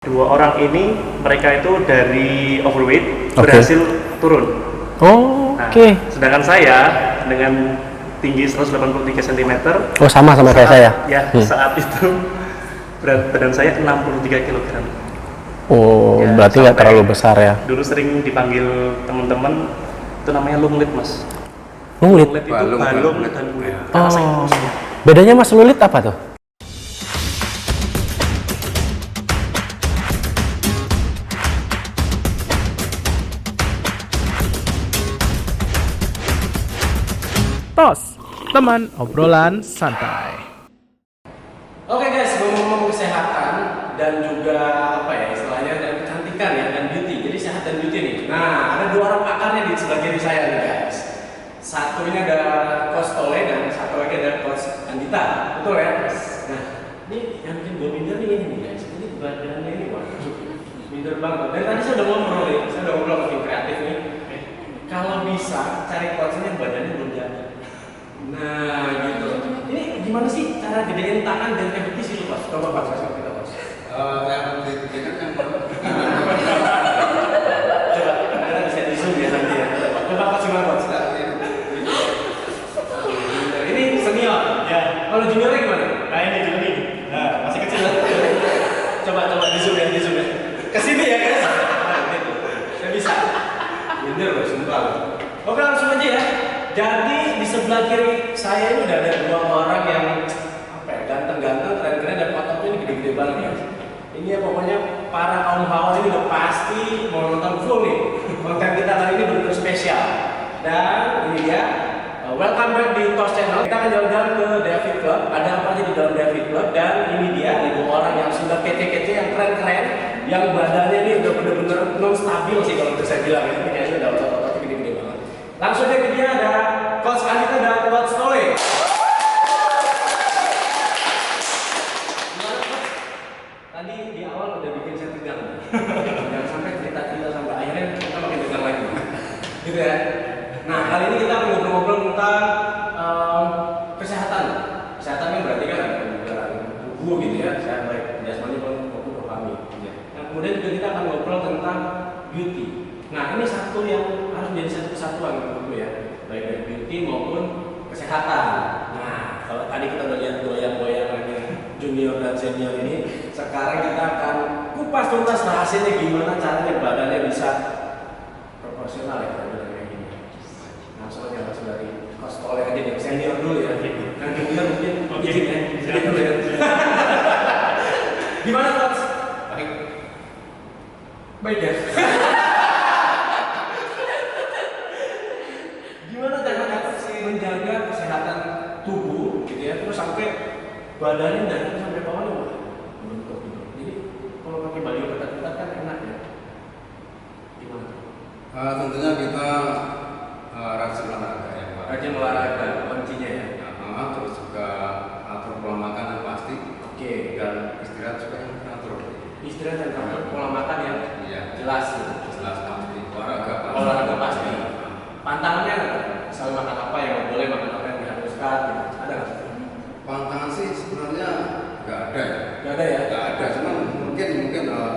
Dua orang ini mereka itu dari overweight berhasil turun. Oh, Nah, oke. sedangkan saya dengan tinggi 183 cm. Oh, sama kayak saya. Ya, saat itu berat badan saya 63 kg. Oh, Ya, berarti nggak sampai terlalu besar ya. Dulu sering dipanggil teman-teman itu namanya lunglit, Mas. Lulit. Lunglit itu Balung dan kulit. ya. Karena saking Oh. kurusnya. Bedanya Mas lulit apa tuh? TOS, teman obrolan santai. Oke guys, ngomong-ngomong kesehatan dan juga apa ya istilahnya dan kecantikan ya dan beauty. Jadi sehat dan beauty nih. Nah, ada dua orang pakarnya di sebelah kiri saya nih guys. Satu ini ada Coach Tole dan satu lagi ada Coach Andita. Betul ya? Nah, ini yang bikin gue minder nih ini nih guys. Ini badannya ini waduh, minder banget. Dan tadi saya udah ngobrol nih, saya udah ngobrol sama tim kreatif nih. Kalau bisa cari coachnya yang badannya belum jadi. Nah, gitu. Ini gimana sih cara gedein tangan dan kayak betis itu, Mas? Coba Mas, kasih kita, Mas. Yang penting yang perlu. Coba, kita bisa di zoom ya nanti ya. Coba Mas gimana, Mas? Ini senior. Ya, Kalau juniornya gimana? nah ini juga nih. Nah, masih kecil. Coba di zoom ya, di zoom ya. Kesini ya, guys. Nah, gitu. Saya bisa. Minder loh, sumpah. Oke, langsung aja ya. Jadi di sebelah kiri saya ini udah ada dua orang yang apa ya, ganteng-ganteng, keren-keren dan ototnya ini gede-gede banget ya. Ini ya pokoknya para kaum hawa ini udah pasti mau nonton full nih. Konten kita kali ini benar-benar spesial. Dan ini dia, welcome back di TOS Channel. Kita akan jalan-jalan ke David Club. Ada apa aja di dalam David Club? Dan ini dia, dua orang yang sudah kece-kece, yang keren-keren, yang badannya ini udah benar-benar non stabil sih kalau bisa saya bilang ya. Ini kayaknya udah otot-ototnya gede-gede banget. Langsung aja ke dia, ada Coach Andita dan Coach Tole. Gimana, Coach? Tadi di awal udah bikin saya tegang. Jangan sampai cerita-cerita sampai akhirnya kita makin tegang lagi. Gitu ya. Nah, kali ini kita akan ngobrol-ngobrol tentang kesehatan. Kesehatannya berarti kan ada kebugaran tubuh gitu ya, sehat baik jasmani maupun rohani. Nah, kemudian juga kita akan ngobrol tentang beauty. Nah, ini satu yang harus menjadi satu kesatuan menurut gue ya, baik dari beauty maupun kesehatan. Nah, kalau tadi kita udah lihat goyang-goyangannya junior dan senior ini, sekarang kita akan kupas tuntas rahasianya gimana caranya badannya bisa proporsional ya kita bilang kayak gini. Langsung aja langsung dari Coach Tole aja yang senior dulu ya. Yang junior mungkin izin ya, izin dulu ya. Gimana Coach? Baik. Baik ya. Gimana caranya menjaga kesehatan tubuh gitu ya, terus sampai badannya dari atas sampai bawah nih bentuk gitu. Jadi kalau pakai baju ketat-ketat kan enak ya. Gimana? Tentunya kita rajin olahraga ya Pak. Rajin olahraga kuncinya ya. Terus juga atur pola makan yang pasti. Oke. Dan istirahat juga yang teratur. Istirahat dan teratur, pola makan yang Iya. jelas gitu. Jelas pasti. Olahraga pasti. Pantangannya apa? Misalnya makan apa yang nggak boleh, makan apa yang diharuskan gitu. Ada nggak? Pantangan sih sebenarnya nggak ada ya. Nggak ada ya? Nggak ada. Cuman mungkin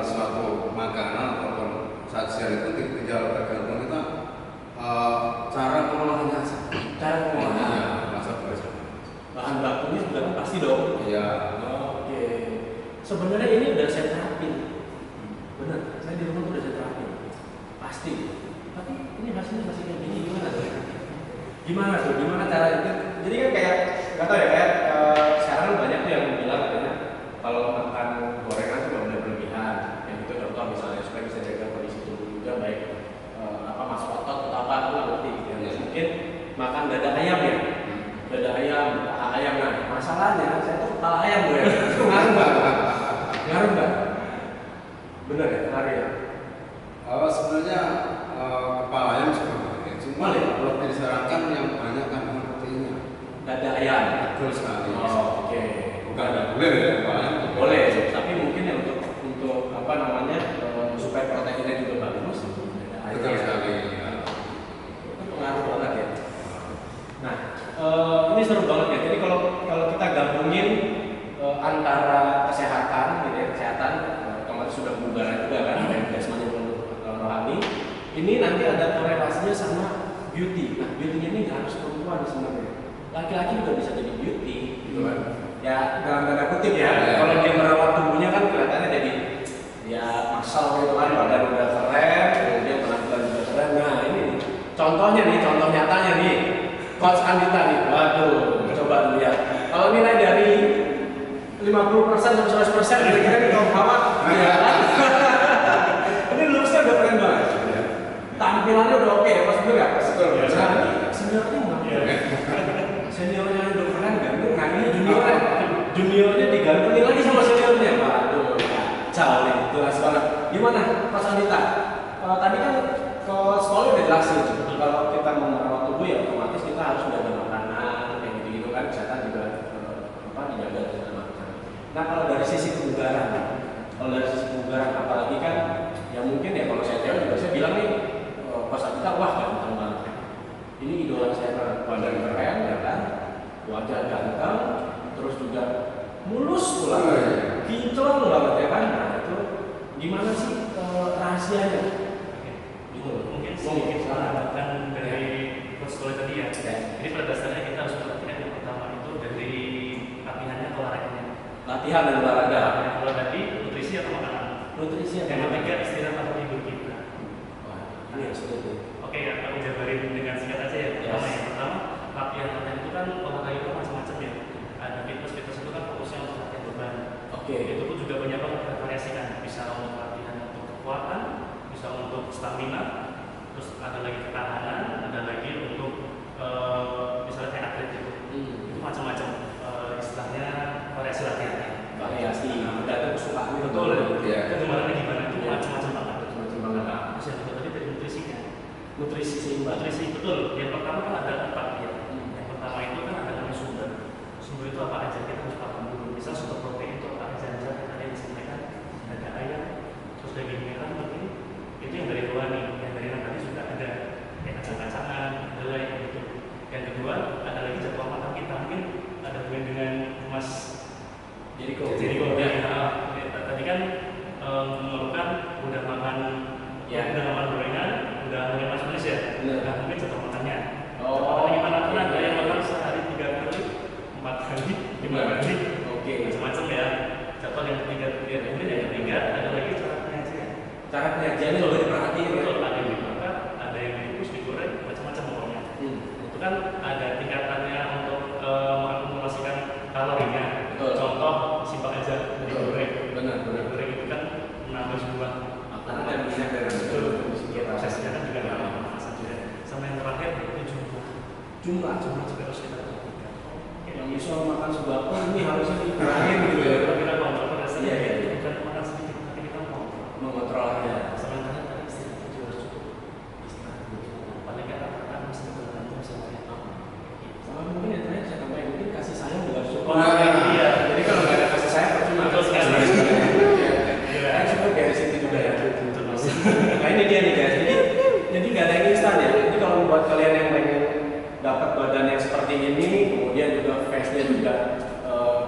suatu makanan ataupun sajian itu tinggal tergantung kita cara mengolahnya aja. Cara pengolahan. Iya, masa boleh. Bahan bakunya juga kan pasti dong. Iya. Oke. Sebenarnya ini udah saya terapin. Benar, saya di rumah tuh udah saya terapin. Pasti. Tapi ini hasilnya masih kayak gini gimana tuh? Gimana tuh? Gimana cara itu? Jadi kan kayak nggak tahu ya kayak sekarang banyak tuh yang bilang katanya kalau makan gorengan tuh nggak boleh berlebihan. Yang itu contoh misalnya supaya bisa jaga kondisi tubuh juga baik apa masuk otot atau apa aku nggak ngerti. Gitu. Ya. Mungkin makan dada ayam ya. Dada ayam, paha ayam. Nah, masalahnya saya tuh kepala ayam gue. Ngaruh nggak? Ngaruh nggak? Bener ya, ngaruh ya. Sebenarnya kepala ayam juga boleh. Cuma lebih disarankan yang banyak kandungan proteinnya. Dada ayam. Betul sekali. Oh, oke. Bukan nggak boleh ya kepala ayam. Boleh, tapi mungkin ya untuk apa namanya supaya proteinnya juga bagus. Dada Betul ayam. sekali. Ya. Itu pengaruh banget ya. Nah, ini seru banget ya. Jadi kalau kita gabungin antara kesehatan, gitu ya, kesehatan kemarin sudah Ini nanti ada korelasinya sama beauty. Nah, beauty-nya ini nggak harus perempuan sebenarnya. Laki-laki juga bisa jadi beauty, gitu kan? Ya dalam tanda kutip ya. Kalau dia merawat tubuhnya kan kelihatannya jadi ya massal gitu kan, badan udah keren, kemudian penampilan juga keren. Nah ini contohnya nih, contoh nyatanya nih, Coach Anita nih. Waduh, coba lihat. Kalau nilai dari 50% sampai 100% kira-kira nih kalau Muhammad, ya kan? Ini looks-nya udah keren banget. Tampilannya udah oke, pas bener nggak? Seniornya nggak? Seniornya udah keren ganteng, nah ini juniornya digantungin lagi sama seniornya. Waduh, kacau nih, jelas banget. Gimana, Mas Anita? Tadi kan kalau sekolah udah jelasin, kalau kita mau merawat tubuh ya otomatis kita harus menjaga makanan, kayak gitu-gitu kan, kesehatan juga dijaga dengan makan. Nah kalau dari sisi kebugaran, apalagi kan, ya mungkin ya kalau saya cewek juga saya bilang nih, pas kita wah ganteng banget. Ini idola saya banget, badan keren ya kan, wajah ganteng, terus juga mulus pula, kinclong banget ya kan. Nah itu gimana sih rahasianya? Mungkin sedikit menambahkan dari sekolah tadi ya. Jadi pada dasarnya kita harus perhatikan yang pertama itu dari latihannya atau olahraganya. Latihan dan olahraga. Kalau tadi nutrisi atau makanan. Nutrisi Yang ketiga istirahat atau tidur kita. Wah, ini yang sulit nih. Oke ya, aku jabarin dengan singkat aja ya. Yang pertama latihan itu kan olahraga itu macam-macam ya. Ada fitness itu kan fokusnya untuk latihan beban. Itu pun juga banyak banget variasikan. Bisa untuk latihan untuk kekuatan, bisa untuk stamina, terus ada lagi ketahanan, ada lagi untuk misalnya kayak atlet itu. Itu macam-macam istilahnya variasi latihannya. Variasi, tergantung kesukaan. Betul. Kegemarannya gimana itu macam-macam banget. Macam-macam. Terus yang kedua tadi dari nutrisinya. Nutrisi seimbang. Nutrisi betul. Yang pertama kan ada 4 ya. Yang pertama itu kan ada namanya sumber. Sumber itu apa aja kita harus paham dulu. Misal sumber protein itu apa aja? Misalnya tadi yang disampaikan ada ayam, terus daging merah mungkin itu yang dari luar nih. Yang dari tadi sudah ada kayak kacang-kacangan, kedelai gitu. Yang kedua ada lagi jadwal makan kita. Mungkin ada hubungan dengan Mas Jericho ya. Tadi kan memerlukan udah makan udah makan gorengan, udah makan manis ya. Nah mungkin jadwal makannya. Jadwal gimana pun ada yang makan sehari 3 kali, 4 kali, 5 kali. Macam-macam ya. Jadwal yang ketiga, kemudian yang ketiga ada lagi cara penyajian. Cara penyajiannya lebih diperhatiin. Betul, ada yang dibakar, ada yang dikukus, digoreng, macam-macam pokoknya. Itu kan ada tingkatannya untuk mengakumulasikan kalorinya. Contoh simpel aja dari goreng. Benar. Goreng itu kan menambah sebuah Makanan dan minyak dan prosesnya kan juga nggak lama saja. Sama yang terakhir itu jumlah juga harus kita perhatikan. Yang bisa makan sebako ini harusnya dikurangin gitu ya. Kalau kita kontrol pada dasarnya bukan makan sedikit, tapi kita mengontrol aja. Sama yang terakhir tadi istirahat itu harus cukup. Istirahat dulu. Paling nggak kan mesti bergantung sama yang Sama mungkin yang terakhir saya tambahin mungkin kasih sayang juga harus cukup. Iya. Jadi kalau nggak ada kasih sayang percuma. Betul sekali. Kan cukup dari situ juga ya. Nah ini dia nih guys. Jadi nggak ada yang instan ya. Jadi kalau buat kalian yang pengen dapat badan yang seperti ini, kemudian juga face-nya juga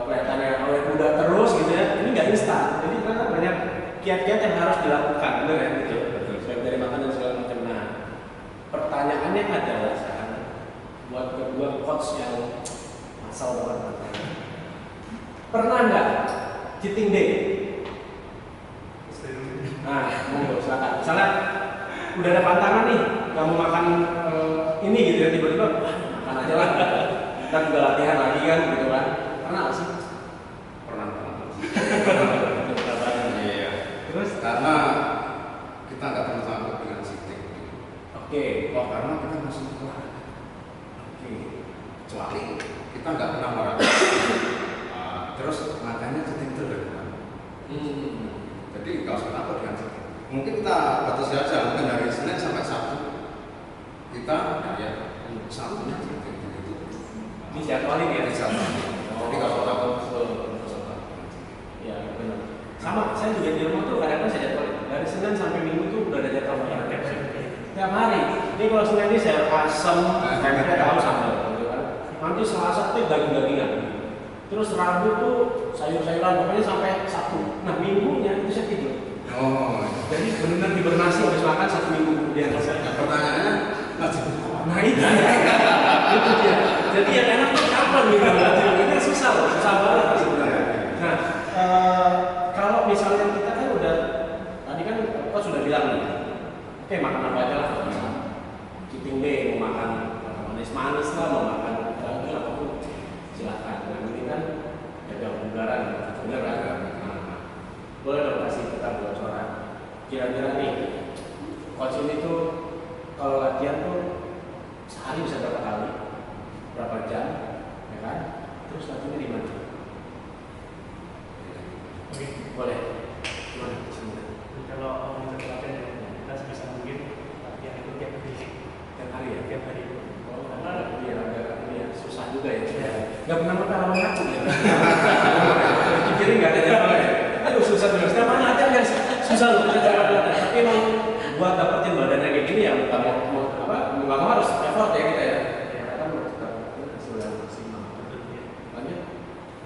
kelihatannya awet muda terus gitu ya. Ini nggak instan. Jadi ternyata banyak kiat-kiat yang harus dilakukan, benar ya? Betul. Selain dari makan dan segala macam. Nah, pertanyaannya adalah sekarang buat kedua coach yang asal banget. Pernah nggak cheating day? Nah, monggo silakan. Misalnya udah ada pantangan nih, kamu makan ini gitu ya, tiba-tiba makan aja lah. Kita juga latihan lagi kan gitu kan. Pernah nggak sih? Pernah. Iya. Terus Karena kita nggak perlu takut dengan cheating. Karena kita masih olahraga. Kecuali kita nggak pernah olahraga. Terus makannya cheating terus. Jadi nggak usah takut dengan cheating. Mungkin kita batasi aja, mungkin dari Senin sampai Sabtu kita Sabtunya cheating gitu. ini jadwalin ya. Jadi nggak usah takut. Ya benar. Sama, saya juga di rumah tuh kadang-kadang saya jadwalin. Dari Senin sampai Minggu tuh udah ada jadwal makan. Tiap hari. Ini kalau Senin ini saya asam, saya tahu sambal. Nanti Selasa tuh daging-dagingan. Terus Rabu tuh sayur-sayuran, pokoknya sampai Sabtu. Nah Minggunya itu saya tidur. Jadi benar-benar hibernasi habis makan 1 minggu kemudian. Pertanyaannya ngaji Nah itu dia. Jadi yang enak tuh kapan gitu ngaji? Ini susah loh, susah banget sebenarnya. Nah, kalau misalnya kita kan udah tadi kan kau sudah bilang nih, oke makan apa aja lah bisa. Keeping day mau makan manis-manis lah, mau makan daging apapun silakan. Yang penting kan jaga kebugaran, bener kan? Boleh dong kasih kita bocoran. Kira-kira nih, coach ini tuh kalau latihan tuh sehari bisa berapa kali, berapa jam, ya kan? Terus latihannya di mana? Oke, boleh. Gimana? Kalau kita latihan kita sebisa mungkin latihan itu tiap hari ya, tiap hari. Oh, karena dia agak susah juga ya. Nggak pernah pengalaman aku ya. Pikirin nggak ada jawaban ya. Aduh susah terus. Setiap mana latihan guys, susah loh kita cara latihan. Tapi emang buat dapetin badannya kayak gini ya nggak mau harus effort ya kita ya. Kan sudah maksimal. Lanjut.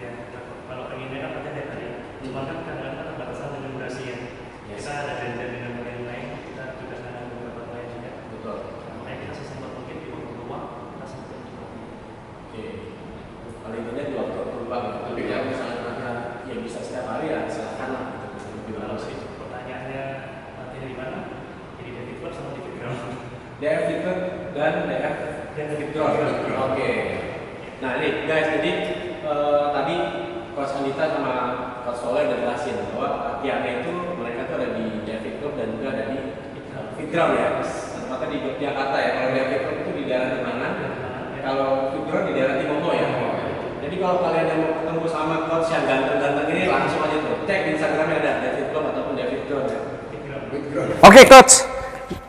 Ya, kalau pengennya kan latihan tiap hari. Cuma kan kadang-kadang terbatasan dengan durasi ya. Kita ada janjian dengan yang lain, kita juga dengan beberapa klien juga. Betul. Makanya kita sesempat mungkin di waktu luang kita sampai juga. Oke. Paling intinya di waktu berubah. Tapi ya misalnya ya bisa setiap hari ya silakan lah. Kalau sih pertanyaannya latihan di mana? Jadi David Club sama David Ground. DF Fitness dan DF David Ground. Ground. Oke. Nah ini guys, jadi tadi Coach Andita sama Coach Soleh udah jelasin bahwa latihannya itu mereka tuh ada di David Club dan juga ada di Fit Ground ya. Tempatnya di Yogyakarta ya. Kalau David Club itu di daerah di mana? Kalau Fit Ground di daerah Timoho ya. Jadi kalau kalian yang mau ketemu sama coach yang ganteng-ganteng ini langsung aja tuh cek di Instagramnya ada David Club ataupun David Ground ya. Oke, coach.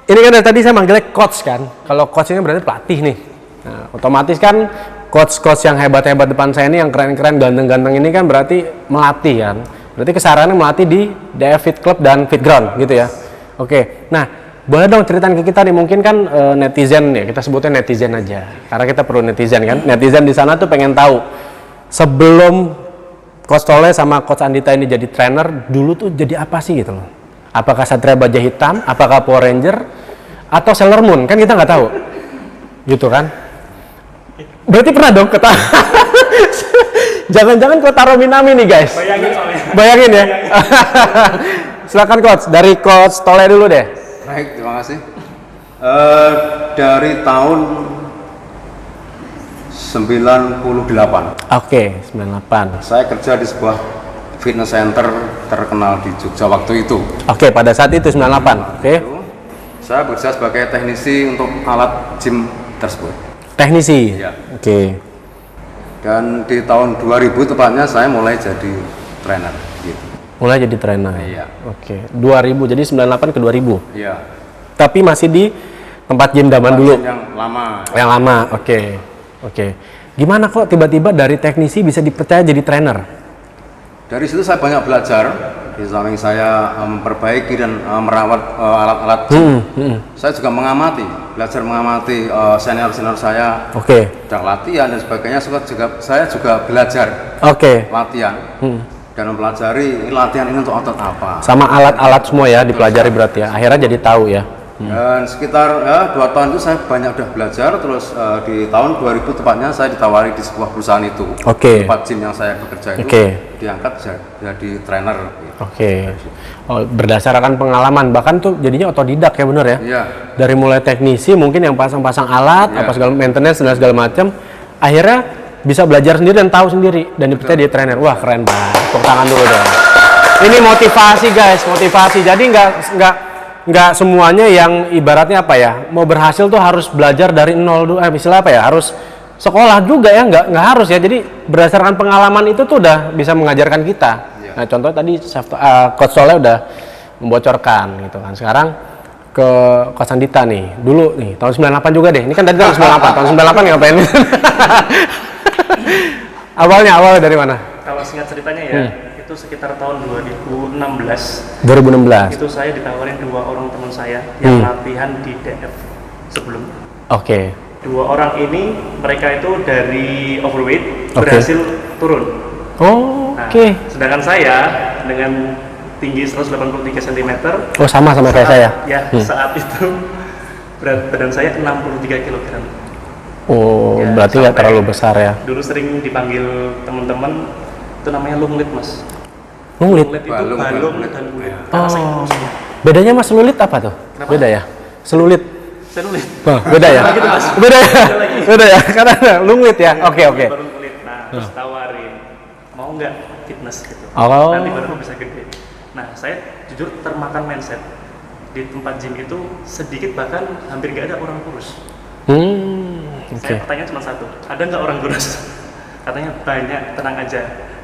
Ini kan dari tadi saya manggilnya coach kan. Kalau coach ini berarti pelatih nih. Nah, otomatis kan coach-coach yang hebat-hebat depan saya ini yang keren-keren, ganteng-ganteng ini kan berarti melatih kan. Berarti kesarannya melatih di DF Fit Club dan Fit Ground gitu ya. Oke. Nah, boleh dong ceritain ke kita nih, mungkin kan netizen ya, kita sebutnya netizen aja. Karena kita perlu netizen kan. Netizen di sana tuh pengen tahu sebelum Coach Soleh sama Coach Andita ini jadi trainer, dulu tuh jadi apa sih gitu loh. Apakah Satria Baja Hitam, apakah Power Ranger, atau Sailor Moon, kan kita nggak tahu. Gitu kan. Berarti pernah dong jangan-jangan Kotaro Minami nih guys. Bayangin ya. Silakan Coach, dari Coach Soleh dulu deh. Baik, terima kasih. Dari tahun 98. Oke, 98. Saya kerja di sebuah fitness center terkenal di Jogja waktu itu. Oke, pada saat itu 98. Oke. Saya bekerja sebagai teknisi untuk alat gym tersebut. Teknisi. Iya. Oke. Dan di tahun 2000 tepatnya saya mulai jadi trainer gitu. Mulai jadi trainer. Iya. Oke. 2000, jadi 98 ke 2000. Iya. Tapi masih di tempat gym zaman dulu. Yang lama. Yang lama. Oke. Oke. Gimana kok tiba-tiba dari teknisi bisa dipercaya jadi trainer? Dari situ saya banyak belajar. Di samping saya memperbaiki dan merawat alat-alat gym. Saya juga belajar mengamati senior-senior saya. Oke. Dan latihan dan sebagainya. Saya juga belajar Oke. latihan. Dan mempelajari ini latihan ini untuk otot apa. Sama alat-alat semua ya dipelajari berarti ya. Akhirnya jadi tahu ya. Dan sekitar 2 tahun itu saya banyak udah belajar. Terus di tahun 2000 tepatnya saya ditawari di sebuah perusahaan itu. Oke. Tempat gym yang saya bekerja itu diangkat jadi trainer. Oke. Oh, berdasarkan pengalaman, bahkan tuh jadinya otodidak ya, bener ya? Iya. Dari mulai teknisi mungkin yang pasang-pasang alat, apa segala maintenance dan segala macam, akhirnya bisa belajar sendiri dan tahu sendiri dan dipercaya dia trainer. Wah, keren banget. Tepuk tangan dulu dong. Ini motivasi guys, motivasi. Jadi nggak semuanya yang ibaratnya apa ya, mau berhasil tuh harus belajar dari nol dulu. Misalnya apa ya, harus sekolah juga ya, nggak harus ya. Jadi berdasarkan pengalaman itu tuh udah bisa mengajarkan kita. Nah, contohnya tadi Coach Soleh udah membocorkan gitu kan. Sekarang ke Coach Andita nih. Dulu nih, tahun 98 juga deh. Ini kan tadi tahun 98. Tahun 98 ngapain? Awalnya dari mana? Kalau singkat ceritanya ya, itu sekitar tahun 2016. 2016. Itu saya ditawarin 2 orang teman saya yang latihan di DF sebelum. Oke. 2 orang ini, mereka itu dari overweight berhasil turun. Oh, Nah, oke. sedangkan saya dengan tinggi 183 cm. Oh, sama kayak saya. Ya, saat itu berat badan saya 63 kg. Oh, Ya, berarti nggak sampai terlalu besar ya. Dulu sering dipanggil teman-teman itu namanya lunglit, Mas. Lulit. Lunglit itu Balung, balung balung. dan kulit. Karena saya Oh. kurusnya. Bedanya Mas selulit apa tuh? Kenapa? Beda ya? Selulit. Selulit. Oh, beda ya? Gitu, Mas. Beda ya? Beda lagi. Beda ya? Karena ada lunglit ya? Oke. Baru kulit. Nah, terus tawarin mau nggak fitness gitu. Oh. Nanti baru bisa gede. Nah, saya jujur termakan mindset. Di tempat gym itu sedikit bahkan hampir nggak ada orang kurus. Oke. Saya pertanyaan cuma satu, ada nggak orang kurus? Katanya banyak, tenang aja.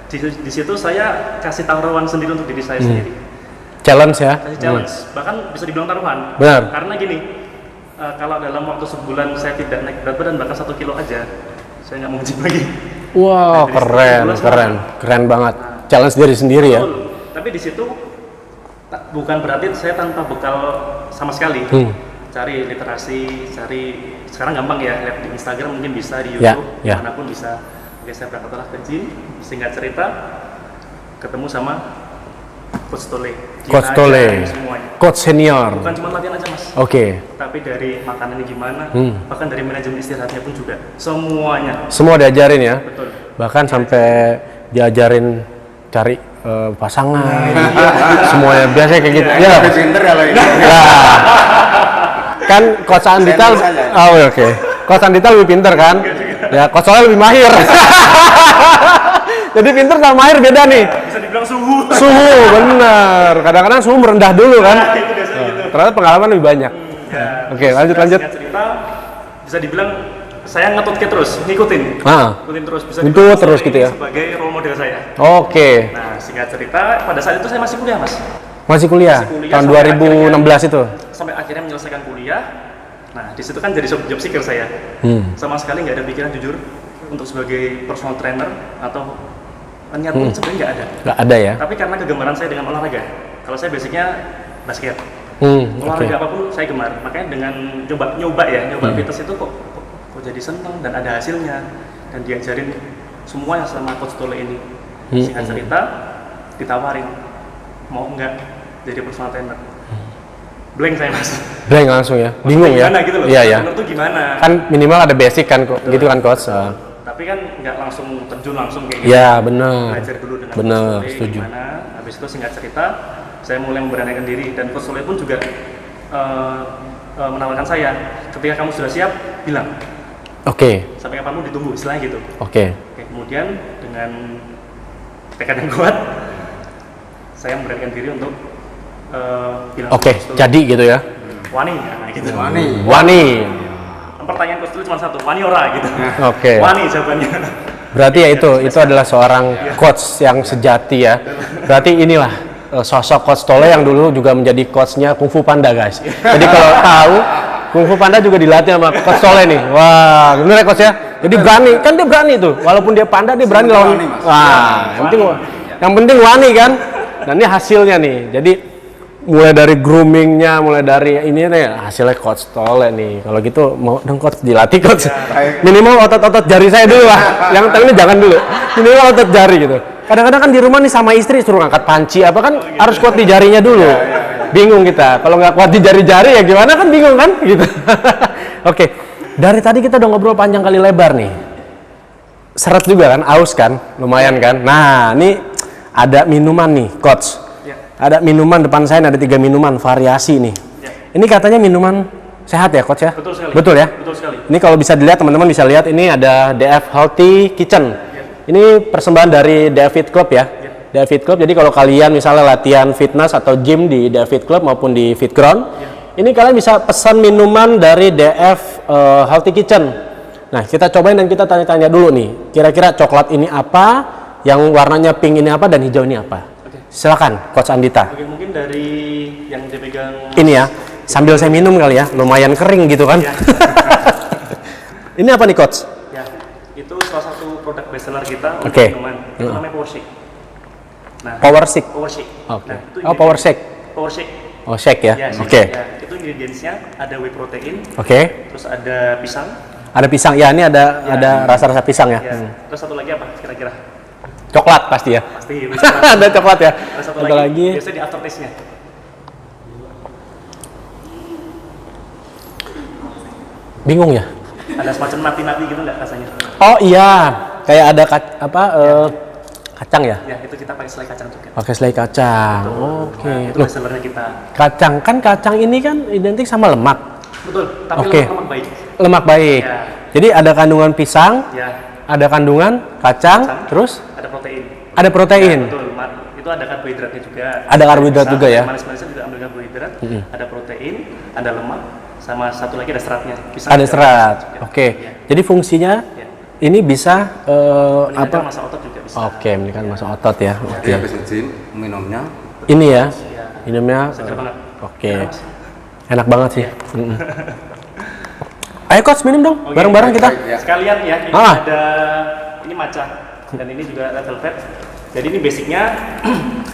Di situ saya kasih taruhan sendiri untuk diri saya sendiri. Challenge ya? Kasih challenge, bahkan bisa dibilang taruhan. Benar. Karena gini, kalau dalam waktu sebulan saya tidak naik berat badan bahkan 1 kilo aja, saya nggak mau gym lagi. Wow, Nah, keren, dari situ keren banget. Challenge diri sendiri ya? Betul. Tapi di situ bukan berarti saya tanpa bekal sama sekali. Cari literasi, sekarang gampang ya, lihat di Instagram mungkin bisa, di Ya, YouTube, ya. manapun bisa. Oke, saya berangkatlah ke gym, singkat cerita, ketemu sama Coach Tole. Dia Coach Tole, ajarin semuanya. coach senior. Bukan cuma latihan aja, Mas. Oke. Tapi dari makanannya gimana, bahkan dari manajemen istirahatnya pun juga. Semuanya. Semua diajarin ya? Betul. Bahkan sampai diajarin cari pasangan. Semuanya biasanya kayak gitu. Ya. Lebih pinter kalau ini. Nah, kan Coach Andita, Senior saja. oh oke. Coach Andita lebih pinter kan? Ya, Coach Soleh lebih mahir. Jadi pinter sama mahir beda nih. Bisa dibilang suhu. Suhu, bener. Kadang-kadang suhu merendah dulu kan. Itu biasanya gitu. Ternyata pengalaman lebih banyak. Ya, Oke, lanjut. singkat cerita, bisa dibilang saya ngetutke terus, ngikutin. Ngikutin terus, bisa Ngikut dibilang terus saya gitu ini ya? sebagai role model saya. Oke. Nah, singkat cerita, pada saat itu saya masih kuliah, Mas. Masih kuliah? Masih kuliah Tahun sampai 2016 itu? Sampai akhirnya menyelesaikan kuliah. Nah, di situ kan jadi job seeker saya. Sama sekali nggak ada pikiran jujur untuk sebagai personal trainer atau niat pun sebenarnya nggak ada. Nggak ada ya? Tapi karena kegemaran saya dengan olahraga. Kalau saya basicnya basket. Oke. Olahraga apapun saya gemar. Makanya dengan nyoba fitness itu kok jadi seneng dan ada hasilnya, dan diajarin semua yang sama Coach Tole ini. Singkat cerita, ditawarin mau nggak jadi personal trainer. Blank saya, Mas. Blank langsung ya? Bingung ya? Gimana gitu loh? Iya ya. Trainer tuh gimana? Kan minimal ada basic kan, gitu kan Coach? Tapi kan nggak langsung terjun langsung kayak gitu. Ya benar. Belajar dulu dengan Benar, Coach Tole setuju. gimana. Habis itu singkat cerita, saya mulai memberanikan diri, dan Coach Tole pun juga menawarkan saya, ketika kamu sudah siap, bilang. Oke. Sampai kapanpun ditunggu, istilahnya gitu. Oke. Oke, kemudian dengan tekad yang kuat, saya memberanikan diri untuk bilang. Oke, Coach Tole, jadi gitu ya? Wani, nah gitu. Wani. Pertanyaan Coach Tole cuma satu, wani ora gitu. Oke. Wani jawabannya. Berarti ya itu adalah seorang coach yang sejati ya. Berarti inilah sosok Coach Tole yang dulu juga menjadi coachnya Kung Fu Panda, guys. Jadi kalau tahu Kung Fu Panda juga dilatih sama Coach Tole nih. Wah, bener ya Coach ya? Jadi berani, kan dia berani tuh. Walaupun dia panda, dia berani lawan. Wah, yang penting wani kan. Dan ini hasilnya nih. Jadi mulai dari groomingnya, mulai dari ini nih hasilnya Coach Tole nih. Kalau gitu mau dong Coach dilatih Coach. Minimal otot-otot jari saya dulu lah. Yang ini jangan dulu. Minimal otot jari gitu. Kadang-kadang kan di rumah nih sama istri suruh ngangkat panci apa kan harus kuat di jarinya dulu. Bingung kita. Kalau nggak kuat di jari-jari ya gimana kan bingung kan gitu. Oke. Dari tadi kita udah ngobrol panjang kali lebar nih. Seret juga kan, aus kan, lumayan kan. Nah, ini ada minuman nih, Coach. Ada minuman depan saya, ada 3 minuman variasi nih. Ini katanya minuman sehat ya, Coach ya? Betul sekali. Betul ya? Betul sekali. Ini kalau bisa dilihat, teman-teman bisa lihat, ini ada DF Healthy Kitchen. Ini persembahan dari DF Fit Club ya. DF Fit Club, jadi kalau kalian misalnya latihan fitness atau gym di DF Fit Club maupun di Fit Ground, ini kalian bisa pesan minuman dari DF Healthy Kitchen. Nah, kita cobain dan kita tanya-tanya dulu nih, kira-kira coklat ini apa, yang warnanya pink ini apa, dan hijau ini apa. Silakan, Coach Andita. Oke, mungkin dari yang dipegang Ini ya, sambil saya minum kali ya, lumayan kering gitu kan. Ini apa nih, Coach? ya, itu salah satu produk bestseller kita untuk Oke. minuman. Itu namanya Power Shake. Nah, Power Shake. Power Shake. Oke. Nah, itu Oh, Power Shake. Power Shake. Oh, shake ya. Ya, Oke. ya, itu ingredientsnya ada whey protein, Oke. terus ada pisang, Ada pisang. Ya, ini ada rasa-rasa pisang ya. ya. Terus satu lagi apa kira-kira? Coklat pasti ya. Pasti. Ada coklat ya. Ada satu Ada lagi. Biasanya di aftertaste-nya. Bingung ya. Ada semacam nati-nati gitu nggak rasanya? Oh iya, kayak ada kacang ya. Ya itu kita pakai selai kacang juga. Pakai selai kacang. Oke. Nah, itu Loh, bestsellernya kita. kacang ini kan identik sama lemak. Betul. Tapi Oke. lemak baik. Lemak baik. Ya. Jadi ada kandungan pisang, Ya. ada kandungan kacang, terus Ada protein. ada protein. Betul. Itu ada karbohidratnya juga. Ada karbohidrat juga ya? Manis-manisnya juga ambil karbohidrat. Ada protein, ada lemak, sama satu lagi ada seratnya. Pisang Ada juga serat. juga. Oke. Ya. Jadi fungsinya Ya. ini bisa Meningkatkan apa? massa otot juga bisa. Oke, meningkatkan massa otot ya. Jadi Oke. habis nge-gym minumnya Ini ya. Ya. Minumnya Segar banget. oke. Enak, Mas. Enak banget sih. Mm-mm. Ayo coach minum dong, Oke, bareng-bareng kita. baik, ya. Sekalian ya, ini Ah. ada ini matcha dan ini juga red velvet. Jadi ini basicnya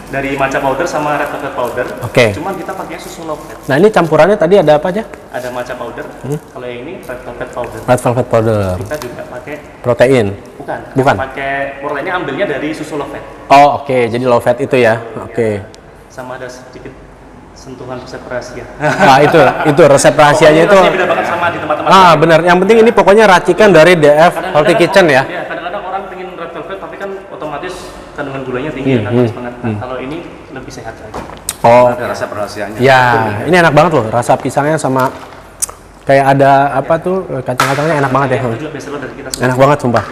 dari matcha powder sama red velvet powder. Oke. Cuman kita pakai susu low fat. Nah ini campurannya tadi ada apa aja? Ada matcha powder. Kalau yang ini red velvet powder. Red velvet powder, Kita juga pakai protein. bukan. Bukan. Kita pakai proteinnya ambilnya dari susu low fat. Oh oke, jadi low fat itu ya. Oke. Sama ada sedikit sentuhan resep rahasia. Nah itu resep rahasianya itu. Pokoknya rasanya beda banget sama di tempat-tempat Ah lain. benar. Yang penting ini pokoknya racikan dari DF Healthy Kitchen ya. Kadang-kadang orang pengen red velvet tapi kan otomatis kandungan gulanya tinggi kan banget. Nah, kalau ini lebih sehat lagi. Oh ada resep rahasianya. ya, ini enak banget loh. Rasa pisangnya sama kayak ada apa tuh kacang-kacangnya enak banget ya. Itu juga bestseller dari kita semua. Enak banget sumpah.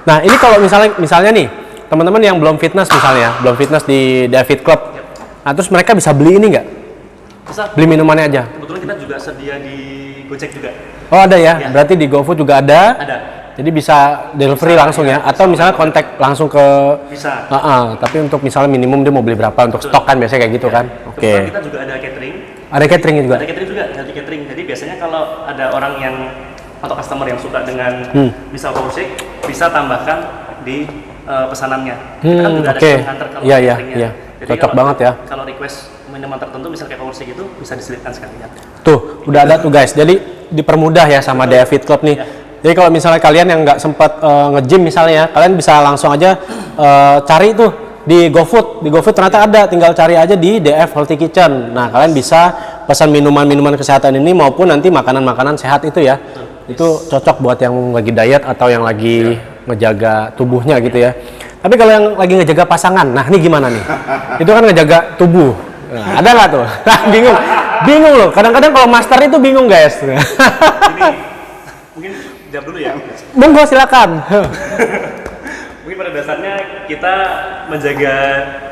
Nah ini kalau misalnya nih teman-teman yang belum fitness misalnya, belum fitness di David Club, nah terus mereka bisa beli ini nggak? Bisa. Beli minumannya aja? Kebetulan kita juga sedia di Gojek juga. Oh ada ya? Ya. Berarti di GoFood juga ada? Ada. Jadi bisa delivery langsung ya? Atau misalnya kontak langsung ke... Bisa. Tapi untuk misalnya minimum dia mau beli berapa untuk stok kan biasanya kayak gitu kan? Oke. Kebetulan kita juga ada catering. Ada cateringnya juga? Ada catering juga, healthy catering. Jadi biasanya kalau ada orang yang atau customer yang suka dengan misal power shake, bisa tambahkan di pesanannya. Kita kan juga ada oke. sistem nganter kalau Iya, iya, cateringnya. iya. Jadi Cocok kalau- banget ya. Kalau request minuman tertentu, misal kayak power shake itu bisa diselipkan sekalian. Tuh, udah ada tuh guys. Jadi dipermudah ya sama David Club nih. Ya. Jadi kalau misalnya kalian yang nggak sempat nge-gym misalnya, kalian bisa langsung aja cari tuh di GoFood. Di GoFood ternyata ada, tinggal cari aja di DF Healthy Kitchen. Nah, kalian bisa pesan minuman-minuman kesehatan ini maupun nanti makanan-makanan sehat itu ya. Itu cocok buat yang lagi diet atau yang lagi ngejaga tubuhnya gitu ya. Tapi kalau yang lagi ngejaga pasangan, nah ini gimana nih? Itu kan ngejaga tubuh. Nah, ada nggak tuh? Bingung loh. Kadang-kadang kalau master itu bingung guys. Ini mungkin jawab dulu ya. Monggo silakan. Mungkin pada dasarnya kita menjaga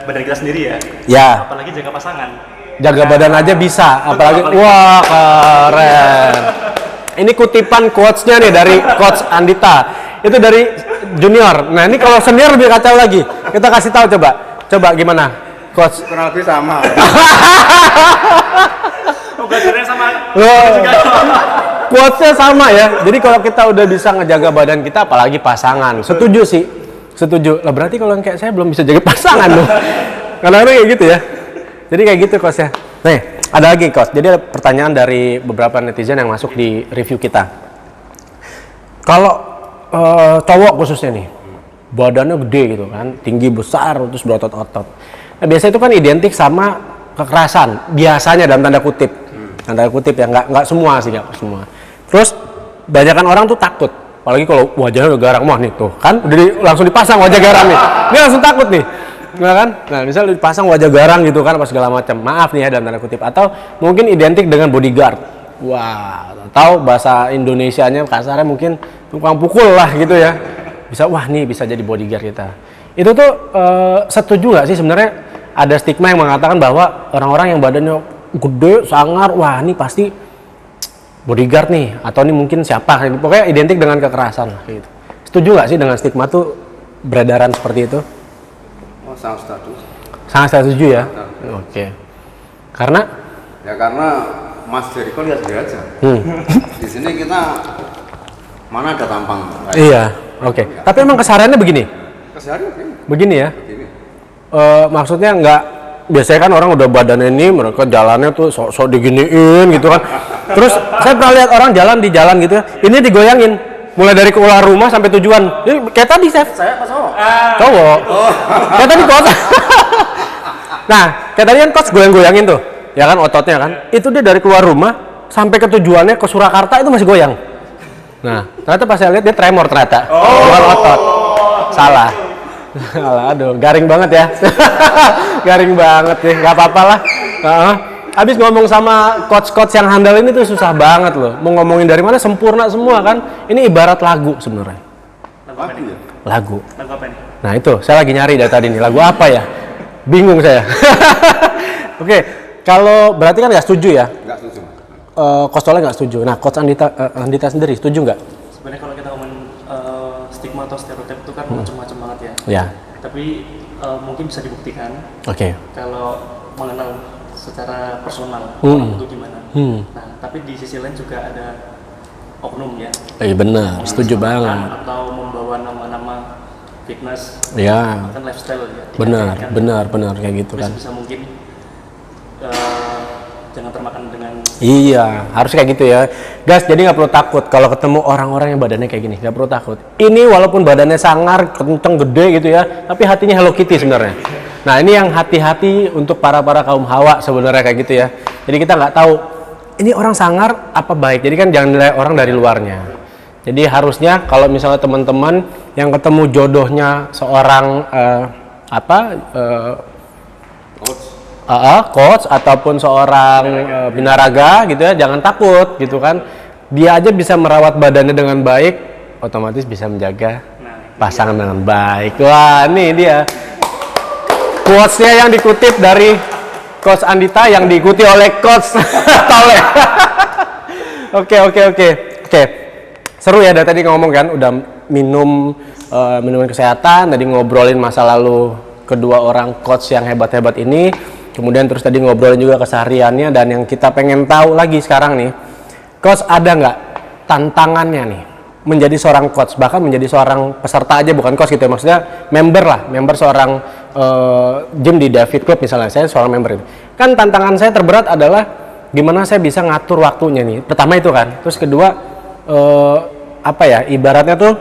badan kita sendiri ya. Ya, Apalagi jaga pasangan. jaga badan aja bisa. Apalagi, wah keren. Ini kutipan quotes-nya nih dari Coach Andita. Itu dari junior. Nah ini kalau senior lebih kacau lagi. Kita kasih tahu coba. Coba gimana, Coach? Kurang lebih sama. Belajarnya sama. Quotes-nya sama ya. Jadi kalau kita udah bisa ngejaga badan kita, apalagi pasangan. Setuju sih. Setuju. Lah berarti kalau yang kayak saya belum bisa jaga pasangan dong. Kadang-kadang kayak gitu ya. Jadi kayak gitu Coach ya. Nih, ada lagi Coach. Jadi ada pertanyaan dari beberapa netizen yang masuk di review kita. Kalau cowok khususnya nih, badannya gede gitu kan, tinggi besar, terus berotot-otot. Nah, biasanya itu kan identik sama kekerasan. Biasanya dalam tanda kutip. Tanda kutip ya, nggak semua sih, nggak semua. Terus, banyakan orang tuh takut. Apalagi kalau wajahnya udah garang, wah nih tuh kan, langsung dipasang wajah garang nih. Dia langsung takut nih. Nggak kan? Nah, misal dipasang wajah garang gitu kan, apa segala macam. Maaf nih ya dalam tanda kutip. Atau mungkin identik dengan bodyguard. Wah, tahu bahasa Indonesianya kasarnya mungkin tukang pukul lah gitu ya. Bisa, wah nih bisa jadi bodyguard kita. Itu tuh setuju nggak sih sebenarnya ada stigma yang mengatakan bahwa orang-orang yang badannya gede, sangar, wah ini pasti bodyguard nih, atau ini mungkin siapa, pokoknya identik dengan kekerasan lah gitu. Setuju nggak sih dengan stigma tuh beredaran seperti itu? Oh, sangat setuju. Sangat setuju ya. Oke. Karena Ya karena Mas Jericho lihat dia aja. Di sini kita mana ada tampang. iya, oke. Tapi emang kesehariannya begini? Keseharian Begini ya? begini. Maksudnya nggak, biasanya kan orang udah badannya ini, mereka jalannya tuh sok-sok diginiin gitu kan. Terus saya pernah lihat orang jalan di jalan gitu ya, ini digoyangin mulai dari keluar rumah sampai tujuan. Ini kayak tadi Chef. Saya pas Cowok. Kayak tadi coach. Nah, kayak tadi kan coach goyang-goyangin tuh. Ya kan ototnya kan. Itu dia dari keluar rumah sampai ke tujuannya ke Surakarta itu masih goyang. Nah, ternyata pas saya lihat dia tremor ternyata. Bukan otot. Salah. Salah, aduh, garing banget ya. Garing banget nih, nggak apa-apa lah. Habis ngomong sama coach-coach yang handal ini tuh susah banget loh. Mau ngomongin dari mana sempurna semua kan. Ini ibarat lagu sebenarnya. Lagu apa nih? Lagu. Lagu apa nih? Nah itu, saya lagi nyari dari tadi nih. Lagu apa ya? Bingung saya. Oke, kalau berarti kan nggak setuju ya? Nggak setuju. Coach Tole nggak setuju. Nah, Coach Andita sendiri setuju nggak? Sebenarnya kalau kita ngomongin stigma atau stereotip itu kan macam-macam banget ya. Ya. Tapi mungkin bisa dibuktikan Oke. kalau mengenal secara personal orang itu gimana. Nah, tapi di sisi lain juga ada oknum ya. Benar, setuju banget. Atau membawa nama-nama fitness, Ya. bahkan lifestyle ya. Benar, dikaitkan. benar kayak gitu kan. Bisa mungkin jangan termakan dengan Iya, harus kayak gitu ya, guys. Jadi nggak perlu takut kalau ketemu orang-orang yang badannya kayak gini, nggak perlu takut. Ini walaupun badannya sangar, kenceng, gede gitu ya, tapi hatinya Hello Kitty sebenarnya. Nah ini yang hati-hati untuk para kaum hawa sebenarnya kayak gitu ya. Jadi kita nggak tahu ini orang sangar apa baik. Jadi kan jangan nilai orang dari luarnya. Jadi harusnya kalau misalnya teman-teman yang ketemu jodohnya seorang coach ataupun seorang binaraga gitu ya, jangan takut gitu kan. Dia aja bisa merawat badannya dengan baik, otomatis bisa menjaga pasangan dengan baik. Wah, ini dia quotes-nya yang dikutip dari Coach Andita yang diikuti oleh Coach Tole. Oke. Seru ya dari tadi ngomong kan, udah minuman kesehatan, tadi ngobrolin masa lalu kedua orang coach yang hebat-hebat ini. Kemudian terus tadi ngobrolin juga kesehariannya, dan yang kita pengen tahu lagi sekarang nih, coach ada nggak tantangannya nih menjadi seorang coach, bahkan menjadi seorang peserta aja bukan coach gitu ya, maksudnya member seorang gym di David Club misalnya, saya seorang member itu. Kan tantangan saya terberat adalah gimana saya bisa ngatur waktunya nih. Pertama itu kan, terus kedua ibaratnya tuh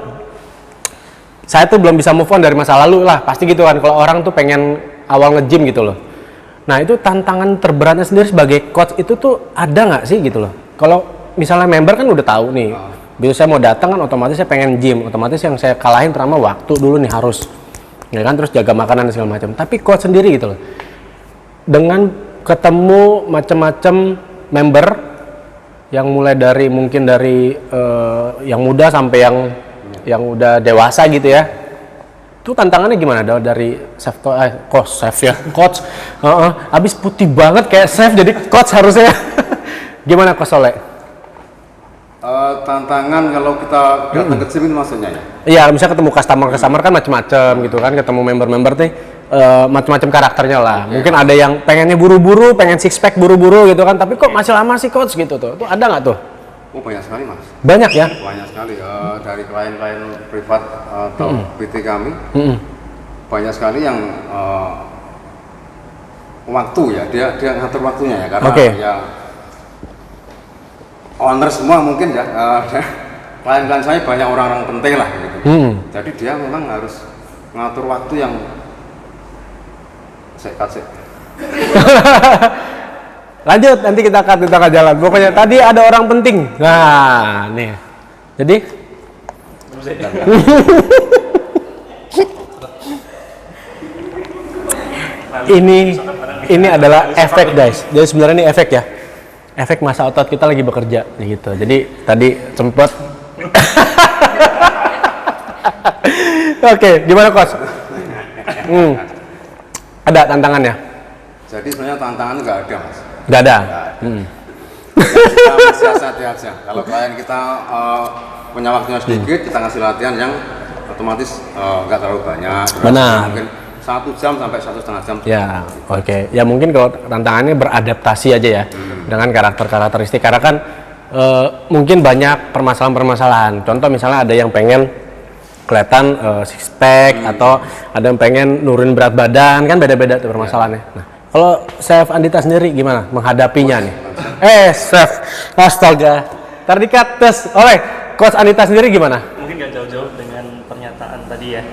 saya tuh belum bisa move on dari masa lalu lah, pasti gitu kan kalau orang tuh pengen awal nge-gym gitu loh. Nah itu tantangan terberatnya sendiri sebagai coach itu tuh ada nggak sih gitu loh. Kalau misalnya member kan udah tahu nih, begitu saya mau datang kan otomatis saya pengen gym, otomatis yang saya kalahin pertama waktu dulu nih harus, ya kan, terus jaga makanan dan segala macam. Tapi coach sendiri gitu loh, dengan ketemu macam-macam member yang mulai dari mungkin dari yang muda sampai yang udah dewasa gitu ya, itu tantangannya gimana dari coach abis putih banget kayak chef jadi coach harusnya. Gimana Coach Tole? Tantangan kalau kita datang ke gym ini maksudnya ya? Iya, misalnya ketemu customer kan macam-macam gitu kan, ketemu member nih macam-macam karakternya lah. Mungkin ada yang pengennya buru-buru, pengen six pack buru-buru gitu kan, tapi kok masih lama sih coach gitu tuh. Itu ada nggak tuh? Oh banyak sekali mas. Banyak ya? Banyak sekali dari klien-klien privat atau PT kami. Banyak sekali yang waktu ya, dia ngatur waktunya ya, karena ya owner semua mungkin ya, klien-klien saya banyak orang-orang penting lah gitu. Jadi dia memang harus ngatur waktu yang sekat. Lanjut, nanti kita akan jalan. Pokoknya tadi ada orang penting. Nah, nih. Jadi ini adalah efek guys. Jadi sebenarnya ini efek ya. Efek masa otot kita lagi bekerja gitu. Jadi tadi sempet. Oke, gimana coach? Ada tantangannya? Jadi sebenarnya tantangan nggak ada mas. Nggak ada. Kita mensiasati aja. Kalau klien kita punya waktunya sedikit, kita ngasih latihan yang otomatis nggak terlalu banyak. Benar. Mungkin 1 jam sampai 1,5 jam. Ya, oke. Ya mungkin kalau tantangannya beradaptasi aja ya dengan karakteristik. Karena kan mungkin banyak permasalahan-permasalahan. Contoh misalnya ada yang pengen kelihatan six pack atau ada yang pengen nurunin berat badan, kan beda-beda tuh permasalahannya. Nah, kalau Chef Andita sendiri gimana menghadapinya nih? Chef, astaga. Terdikat tes oleh Coach Andita sendiri gimana? mungkin nggak jauh-jauh dengan pernyataan tadi ya.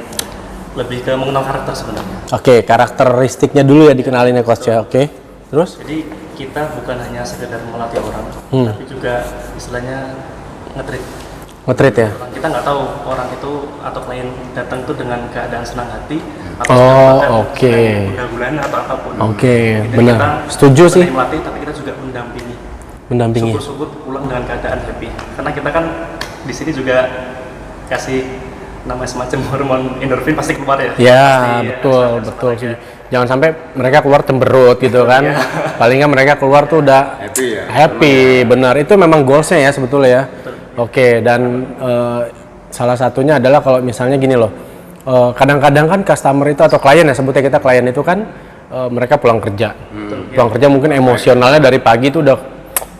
lebih ke mengenal karakter sebenarnya. Oke, karakteristiknya dulu ya dikenalin ya coach ya. Oke. Terus? Jadi kita bukan hanya sekedar melatih orang, tapi juga istilahnya nge-treat. Nge-treat ya. Kita nggak tahu orang itu atau klien datang itu dengan keadaan senang hati atau oke. pergaulan atau apapun. Oke, Jadi benar. kita Setuju bukan sih. hanya melatih, tapi kita juga mendampingi. Mendampingi. Syukur-syukur pulang dengan keadaan happy. Karena kita kan di sini juga kasih namanya semacam hormon endorfin pasti keluar ya. Ya, Pasti, betul, ya, betul sama sih. aja. Jangan sampai mereka keluar cemberut gitu kan. Paling nggak mereka keluar tuh udah Happy ya. happy, benar. Itu memang goalsnya ya sebetulnya ya. Oke, dan salah satunya adalah kalau misalnya gini loh. Kadang-kadang kan customer itu atau klien ya, sebutnya kita klien itu kan mereka pulang kerja. Pulang kerja mungkin emosionalnya dari pagi itu udah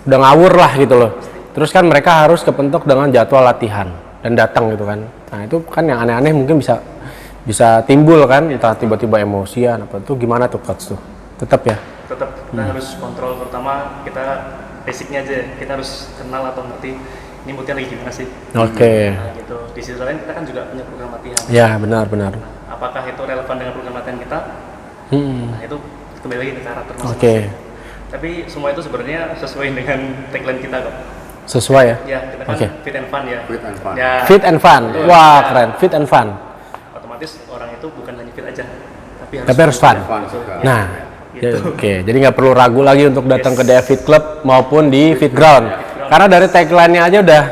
ngawur lah gitu loh. Terus kan mereka harus kepentok dengan jadwal latihan dan datang gitu kan. Nah itu kan yang aneh-aneh mungkin bisa timbul kan, entah tiba-tiba emosian apa tuh, gimana tuh coach tuh? Tetap ya? Tetap kita harus kontrol, pertama kita basicnya aja, kita harus kenal atau ngerti ini moodnya lagi gimana sih. Oke. Nah, gitu. Di sisi lain kita kan juga punya program latihan. Ya benar-benar. Apakah itu relevan dengan program latihan kita? Nah itu kembali lagi ke karakter Oke. masing-masing. Tapi semua itu sebenarnya sesuai dengan tagline kita kok. Sesuai ya? Ya kita kan Oke. fit and fun ya. Fit and fun. Ya, Fit and fun. betul. Wah Ya, keren. Fit and fun. otomatis orang itu bukan hanya fit aja, Tapi harus fun. Fun juga. Nah, Gitu. ya, oke. Jadi nggak perlu ragu lagi untuk datang ke David Club maupun di Fit Ground. Karena dari tagline-nya aja udah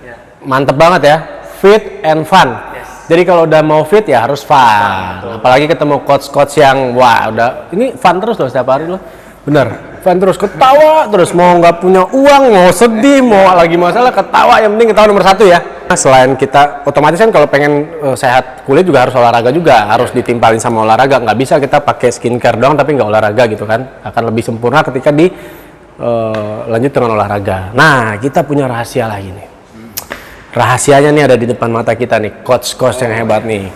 Ya. mantep banget ya. Fit and fun. Yes. Jadi kalau udah mau fit ya harus fun. Apalagi ketemu coach-coach yang wah udah ini fun terus loh setiap hari loh. Bener. Fun terus, ketawa terus, mau nggak punya uang, mau sedih, mau lagi masalah ketawa, yang penting ketawa nomor satu ya. Nah, selain kita otomatis kan kalau pengen sehat kulit juga harus olahraga juga, harus ditimpalin sama olahraga. Nggak bisa kita pakai skincare doang tapi nggak olahraga gitu kan. Akan lebih sempurna ketika di lanjut dengan olahraga. Nah, kita punya rahasia lagi nih. Rahasianya nih ada di depan mata kita nih, coach-coach yang hebat nih.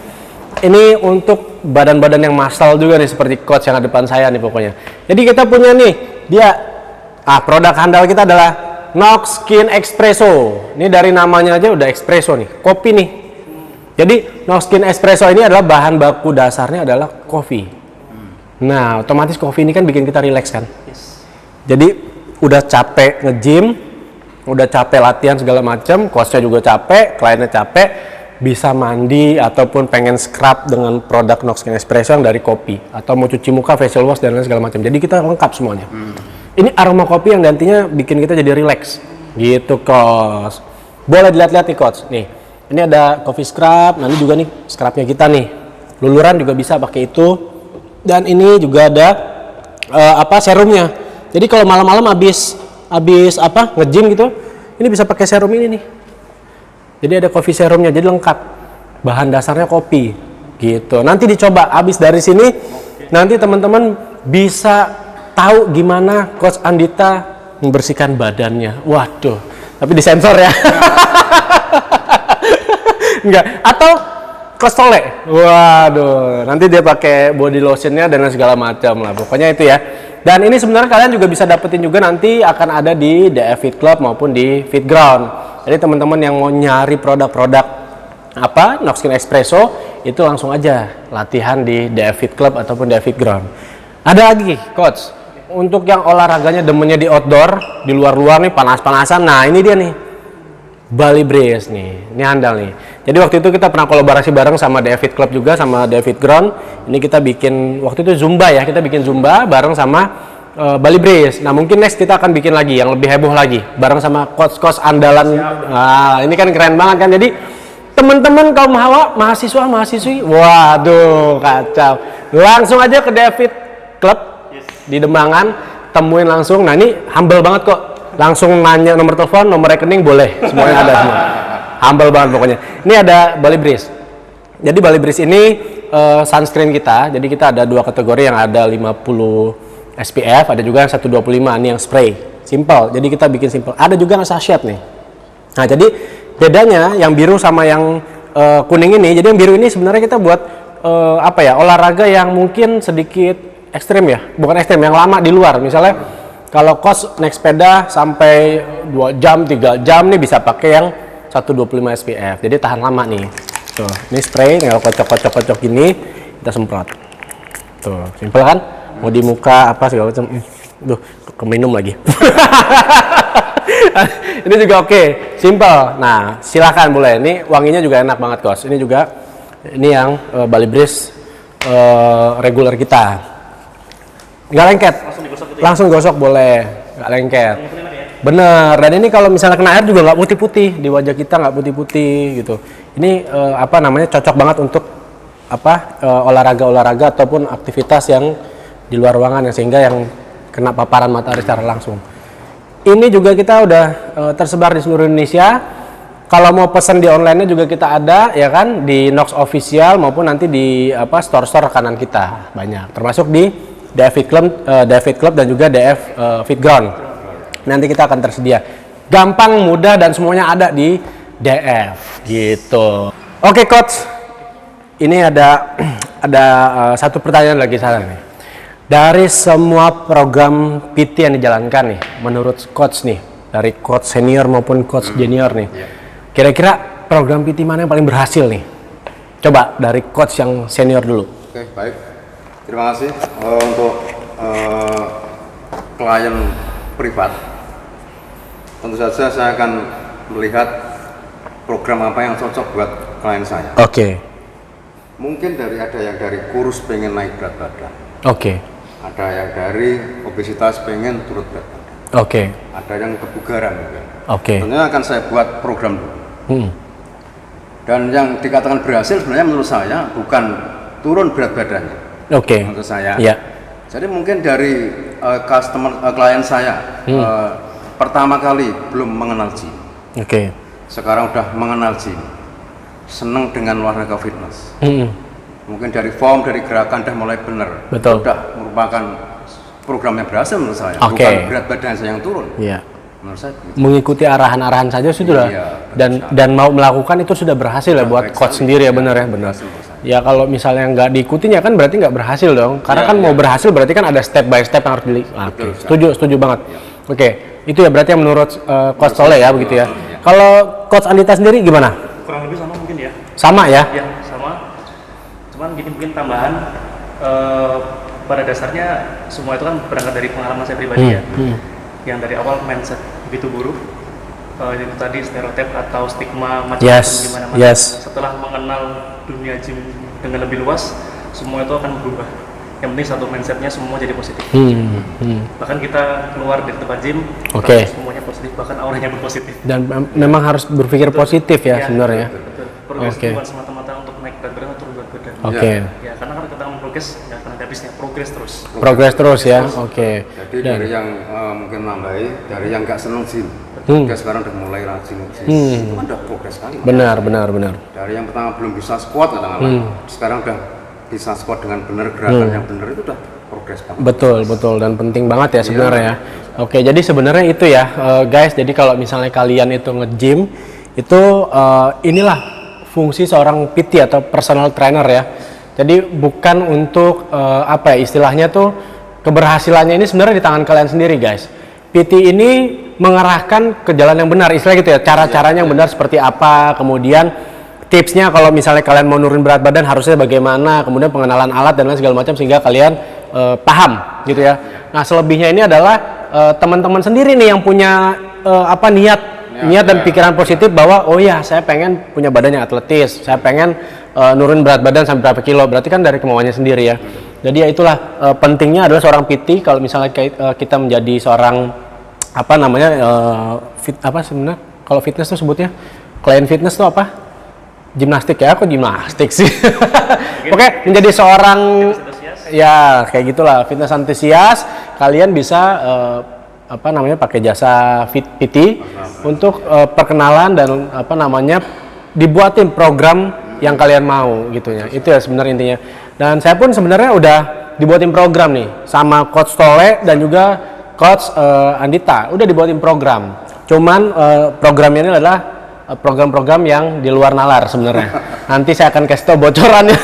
Ini untuk badan-badan yang masal juga nih, seperti coach yang ada depan saya nih pokoknya. Jadi kita punya nih, dia produk handal kita adalah Nox Skin Espresso. Ini dari namanya aja udah espresso nih, kopi nih. Jadi Nox Skin Espresso ini adalah bahan baku dasarnya adalah kopi. Nah, otomatis kopi ini kan bikin kita rileks kan. Jadi udah capek nge-gym, udah capek latihan segala macam, coachnya juga capek, kliennya capek, bisa mandi ataupun pengen scrub dengan produk Nox Skin Espresso yang dari kopi, atau mau cuci muka, facial wash dan lain segala macam. Jadi kita lengkap semuanya. Ini aroma kopi yang gantinya bikin kita jadi relax. Gitu, coach. Boleh dilihat-lihat nih, coach. Nih, ini ada coffee scrub. Nanti juga nih scrubnya kita nih. Luluran juga bisa pakai itu. Dan ini juga ada serumnya. Jadi kalau malam-malam habis nge-gym gitu, ini bisa pakai serum ini nih. Jadi ada coffee serumnya, jadi lengkap. Bahan dasarnya kopi, gitu. Nanti dicoba. Abis dari sini, nanti teman-teman bisa tahu gimana Coach Andita membersihkan badannya. Waduh, tapi disensor ya. Enggak. Atau Coach Tole. Waduh, nanti dia pakai body lotionnya dan segala macam lah. Pokoknya itu ya. Dan ini sebenarnya kalian juga bisa dapetin juga, nanti akan ada di DF Fit Club maupun di Fit Ground. Jadi teman-teman yang mau nyari produk-produk Nox Skin Espresso itu langsung aja latihan di DF Fit Club ataupun DF Fit Ground. Ada lagi, coach, untuk yang olahraganya demennya di outdoor, di luar-luar nih panas-panasan. Nah, ini dia nih. Bali Breeze nih. Ini handal nih. Jadi waktu itu kita pernah kolaborasi bareng sama DF Fit Club juga, sama DF Fit Ground. Ini kita bikin waktu itu Zumba ya, kita bikin Zumba bareng sama Bali Breeze. Nah, mungkin next kita akan bikin lagi yang lebih heboh lagi bareng sama coach-coach andalan. Nah, ini kan keren banget kan. Jadi teman-teman kaum hawa, mahasiswa-mahasiswi, waduh kacau. Langsung aja ke David Club di Dembangan, temuin langsung. Nah, ini humble banget kok. Langsung nanya nomor telepon, nomor rekening boleh. Semuanya ada semua. Humble banget pokoknya. Ini ada Bali Breeze. Jadi Bali Breeze ini sunscreen kita. Jadi kita ada dua kategori, yang ada 50 SPF, ada juga yang 125, ini yang spray, simple. Jadi kita bikin simple. Ada juga yang sachet nih. Nah, jadi bedanya yang biru sama yang kuning ini. Jadi yang biru ini sebenarnya kita buat olahraga yang mungkin sedikit ekstrim ya, bukan ekstrim, yang lama di luar. Misalnya kalau coach naik sepeda sampai 2 jam, 3 jam nih bisa pakai yang 125 SPF. Jadi tahan lama nih. Tuh, ini spray tinggal kocok gini, kita semprot. Tuh, simpel kan? Mau di muka apa segala macam. Duh, keminum lagi. Ini juga oke, simple. Nah, silakan boleh. Ini wanginya juga enak banget, Coach. Ini juga yang Bali Breeze reguler kita. Nggak lengket. Langsung gosok boleh, nggak lengket. Bener. Dan ini kalau misalnya kena air juga nggak putih-putih di wajah kita, nggak putih-putih gitu. Ini cocok banget untuk olahraga ataupun aktivitas yang di luar ruangan ya, sehingga yang kena paparan matahari secara langsung. Ini juga kita udah tersebar di seluruh Indonesia. Kalau mau pesan di online-nya juga kita ada ya kan, di Nox Official maupun nanti di store-store rekanan kita banyak. Termasuk di DF Fit Club dan juga DF Fit Ground. Nanti kita akan tersedia. Gampang, mudah dan semuanya ada di DF gitu. Oke, Coach. Ini ada satu pertanyaan lagi saya nih. Dari semua program PT yang dijalankan nih, menurut Coach nih, dari Coach senior maupun Coach junior nih, kira-kira program PT mana yang paling berhasil nih? Coba dari Coach yang senior dulu. Oke, baik. Terima kasih untuk klien privat. Tentu saja saya akan melihat program apa yang cocok buat klien saya. Oke. Mungkin ada yang dari kurus pengen naik berat badan. Oke. Ada yang dari obesitas pengen turun berat badan. Oke. Ada yang kebugaran mungkin. Oke. Tentunya akan saya buat program dulu. Dan yang dikatakan berhasil sebenarnya menurut saya bukan turun berat badannya. Oke. Menurut saya. Iya. Jadi mungkin dari klien saya pertama kali belum mengenal gym. Oke. Sekarang udah mengenal gym. Senang dengan olahraga fitness. Mungkin dari form, dari gerakan udah mulai benar. Betul. Udah merupakan program yang berhasil menurut saya. Oke. Bukan berat badan saya yang turun. Iya. Menurut saya begitu. Mengikuti arahan-arahan saja sudah. Iya, dan mau melakukan itu sudah berhasil ya buat coach sendiri ya, benar ya, benar. Ya kalau misalnya nggak diikutin ya kan berarti nggak berhasil dong. Karena kan mau berhasil berarti kan ada step by step yang harus setuju banget. Oke, itu ya berarti yang menurut Coach Soleh ya begitu ya. Kalau Coach Andita sendiri gimana? Kurang lebih sama mungkin ya. Sama ya? Ya, sama. Cuman gini mungkin tambahan, pada dasarnya semua itu kan berangkat dari pengalaman saya pribadi ya. Yang dari awal mindset begitu buruk, itu tadi stereotip atau stigma macam-macam gimana-mana. Setelah mengenal dunia gym dengan lebih luas, semua itu akan berubah. Yang penting satu mindsetnya semua jadi positif. Bahkan kita keluar dari tempat gym, semuanya positif, bahkan auranya pun positif. Dan memang harus berpikir positif ya sebenarnya. Progres bukan semata-mata untuk naik berat badan atau turun berat badan. Ya, karena kan kita progres nggak akan ada habisnya, progres terus. Progres terus ya. Jadi dari yang mungkin nambahi, dari yang nggak seneng gym, dia sekarang udah mulai rajin gym. Itu kan udah progres sekali. Benar. Dari yang pertama belum bisa squat katakanlah, sekarang udah bisa squat dengan benar, gerakan yang benar, itu udah progres banget. Betul dan penting banget ya sebenarnya. Oke, jadi sebenarnya itu ya guys. Jadi kalau misalnya kalian itu nge-gym itu inilah fungsi seorang PT atau personal trainer ya. Jadi bukan untuk istilahnya tuh keberhasilannya ini sebenarnya di tangan kalian sendiri guys. PT ini mengarahkan ke jalan yang benar, istilah gitu ya. Cara-caranya yang benar seperti apa, kemudian tipsnya kalau misalnya kalian mau nurunin berat badan harusnya bagaimana, kemudian pengenalan alat dan lain segala macam sehingga kalian paham gitu ya. Nah selebihnya ini adalah teman-teman sendiri nih yang punya niat dan pikiran positif bahwa oh ya saya pengen punya badan yang atletis, saya pengen nurunin berat badan sampai berapa kilo, berarti kan dari kemauannya sendiri ya. Jadi ya itulah pentingnya adalah seorang PT kalau misalnya kita menjadi seorang sebenarnya kalau fitness tuh sebutnya klien fitness tuh apa? Gimnastik ya, aku gimnastik sih. Oke, menjadi seorang ya kayak gitulah fitness antusias, kalian bisa pakai jasa PT untuk perkenalan dan dibuatin program yang kalian mau gitu ya. Itu ya sebenarnya intinya. Dan saya pun sebenarnya udah dibuatin program nih sama Coach Soleh dan juga Coach Andita, udah dibuatin program. Cuman programnya ini adalah program-program yang di luar nalar sebenarnya. Nanti saya akan kasih tau bocorannya.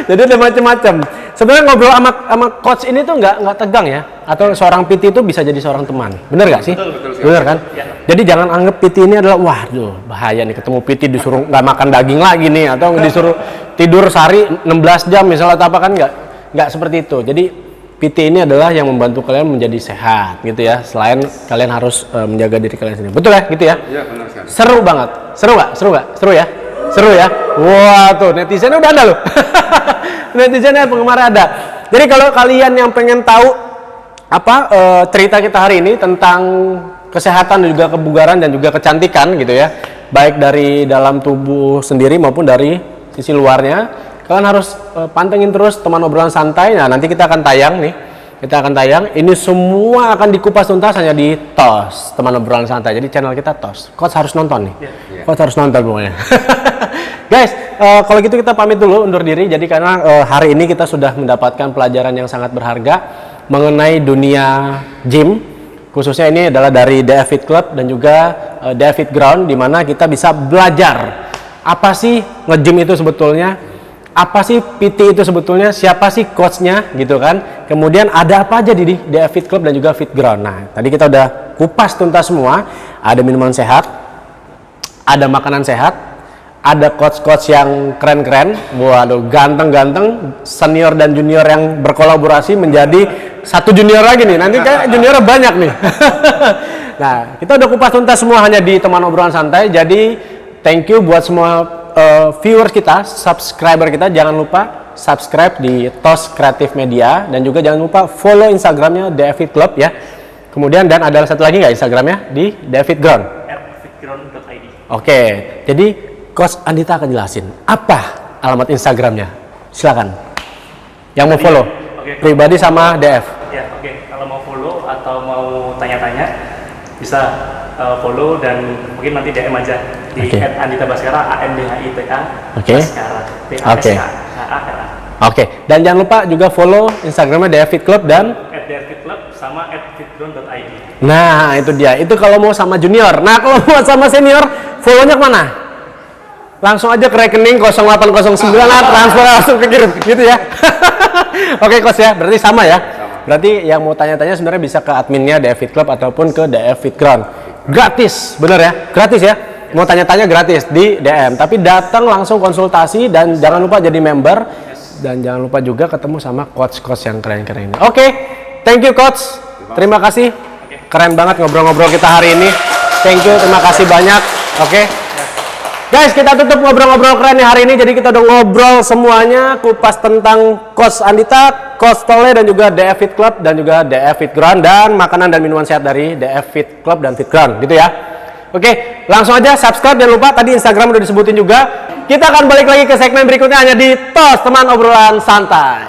Jadi ada macam-macam. Sebenarnya ngobrol sama coach ini tuh nggak tegang ya. Atau seorang PT itu bisa jadi seorang teman. Bener nggak sih? Betul. Bener kan? Ya. Jadi jangan anggap PT ini adalah waduh bahaya nih ketemu PT disuruh nggak makan daging lagi nih atau disuruh tidur sehari 16 jam misalnya atau apa kan nggak seperti itu. Jadi PT ini adalah yang membantu kalian menjadi sehat gitu ya. Selain kalian harus menjaga diri kalian sendiri. Betul ya gitu ya? Iya benar sekali. Seru banget. Seru nggak? Seru nggak? Seru ya? Seru ya? Wah tuh netizennya udah ada loh. Netizennya penggemar ada. Jadi kalau kalian yang pengen tahu apa cerita kita hari ini tentang kesehatan dan juga kebugaran dan juga kecantikan gitu ya, baik dari dalam tubuh sendiri maupun dari sisi luarnya, kalian harus pantengin terus teman obrolan santai. Nah nanti kita akan tayang nih, ini semua akan dikupas tuntas hanya di TOS, teman obrolan santai. Jadi channel kita TOS, Coach harus nonton nih, Coach harus nonton pokoknya. Guys, kalau gitu kita pamit dulu undur diri. Jadi karena hari ini kita sudah mendapatkan pelajaran yang sangat berharga mengenai dunia gym. Khususnya ini adalah dari DF Fit Club dan juga DF Fit Ground, di mana kita bisa belajar apa sih nge-gym itu sebetulnya, apa sih PT itu sebetulnya, siapa sih coachnya gitu kan. Kemudian ada apa aja di DF Fit Club dan juga Fit Ground. Nah, tadi kita udah kupas tuntas semua. Ada minuman sehat, ada makanan sehat, ada coach-coach yang keren-keren, waduh ganteng-ganteng, senior dan junior yang berkolaborasi menjadi satu junior lagi nih, nanti kayak juniornya banyak nih. Nah, kita udah kupas tuntas semua hanya di teman obrolan santai. Jadi thank you buat semua viewers kita, subscriber kita. Jangan lupa subscribe di TOS Creative Media dan juga jangan lupa follow Instagramnya DF Fit Club ya. Kemudian dan ada satu lagi nggak Instagramnya di DF Fit Ground. @fitground.id. Oke, jadi Coach Andita akan jelasin apa alamat Instagramnya. Silakan. Yang mau follow, pribadi sama DF. Ya, kalau mau follow atau mau tanya-tanya bisa follow dan mungkin nanti DM aja di @andita baskara ANDHITA Baskara BASKARA. Oke, dan jangan lupa juga follow Instagramnya DF Fit Club dan DF Fit Club sama @fitground.id. nah itu dia, itu kalau mau sama junior. Nah kalau mau sama senior, follownya kemana? Langsung aja ke rekening 0809 transfer langsung ke kirim gitu ya. Oke Coach ya, berarti sama ya. Berarti yang mau tanya-tanya sebenarnya bisa ke adminnya DF Fit Club ataupun ke DF Fit Ground. Gratis, bener ya? Gratis ya? Mau tanya-tanya gratis di DM. Tapi datang langsung konsultasi dan jangan lupa jadi member. Dan jangan lupa juga ketemu sama coach-coach yang keren-keren ini. Oke, thank you Coach. Terima kasih. Keren banget ngobrol-ngobrol kita hari ini. Thank you, terima kasih banyak. Oke. Guys, kita tutup ngobrol-ngobrol keren hari ini. Jadi kita udah ngobrol semuanya, kupas tentang Coach Andita, Coach Tole dan juga DF Fit Club dan juga DF Fit Ground dan makanan dan minuman sehat dari DF Fit Club dan Fit Ground gitu ya. Oke, langsung aja subscribe, jangan lupa tadi Instagram udah disebutin juga. Kita akan balik lagi ke segmen berikutnya hanya di TOS Teman Obrolan Santai.